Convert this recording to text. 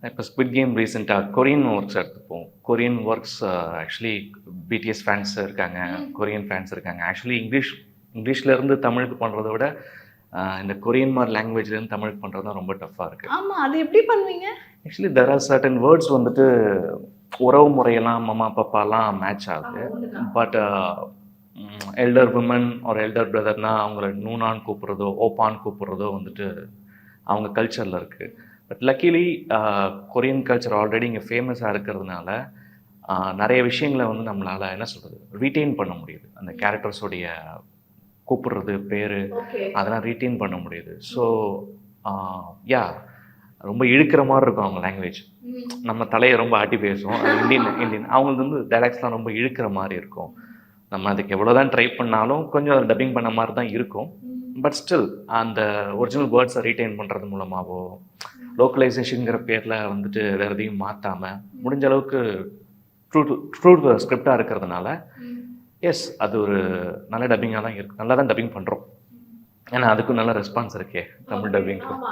இப்போ squid game ரீசெண்டாக Korean works எடுத்துப்போம். Korean works actually BTS fans இருக்காங்க, கொரியன் ஃபேன்ஸ் இருக்காங்க. ஆக்சுவலி இங்கிலீஷ்லேருந்து தமிழுக்கு பண்ணுறத விட இந்த கொரியன் மாதிரி லாங்குவேஜ்லேருந்து தமிழுக்கு பண்ணுறது தான் ரொம்ப டஃப்பாக இருக்குது. ஆமா, அது எப்படி பண்ணுவீங்க? Actually there are certain words வந்துட்டு உறவு முறையெல்லாம் மம்மா பாப்பாலாம் மேட்ச் ஆகுது. பட் எல்டர் விமன் ஒரு எல்டர் பிரதர்னா அவங்கள நூனான்னு கூப்பிட்றதோ ஓப்பான்னு கூப்பிட்றதோ வந்துட்டு அவங்க கல்ச்சரில் இருக்குது. But luckily Korean culture already இங்கே ஃபேமஸாக இருக்கிறதுனால நிறைய விஷயங்களை வந்து நம்மளால் என்ன சொல்கிறது ரீட்டெயின் பண்ண முடியுது. அந்த கேரக்டர்ஸோடைய கூப்பிடுறது பேர் அதெல்லாம் ரீட்டெயின் பண்ண முடியுது. ஸோ யா ரொம்ப இழுக்கிற மாதிரி இருக்கும் அவங்க லாங்குவேஜ். நம்ம தலையை ரொம்ப ஆட்டி பேசுவோம். இந்தியன் அவங்களுக்கு வந்து டைலாக்ஸ்லாம் ரொம்ப இழுக்கிற மாதிரி இருக்கும். நம்ம அதுக்கு எவ்வளோதான் ட்ரை பண்ணாலும் கொஞ்சம் டப்பிங் பண்ண மாதிரி தான் இருக்கும். பட் ஸ்டில் அந்த ஒரிஜினல் வேர்ட்ஸை ரீட்டைன் பண்ணுறது மூலமாகவோ லோக்கலைசேஷனுங்கிற பேரில் வந்துட்டு வேறு எதையும் மாற்றாமல் முடிஞ்ச அளவுக்கு ட்ரூ ஸ்கிரிப்டாக இருக்கிறதுனால எஸ் அது ஒரு நல்ல டப்பிங்காக தான் இருக்குது. நல்லா தான் டப்பிங் பண்ணுறோம். ஏன்னா அதுக்கும் நல்ல ரெஸ்பான்ஸ் இருக்கே தமிழ் டப்பிங்க்கும்.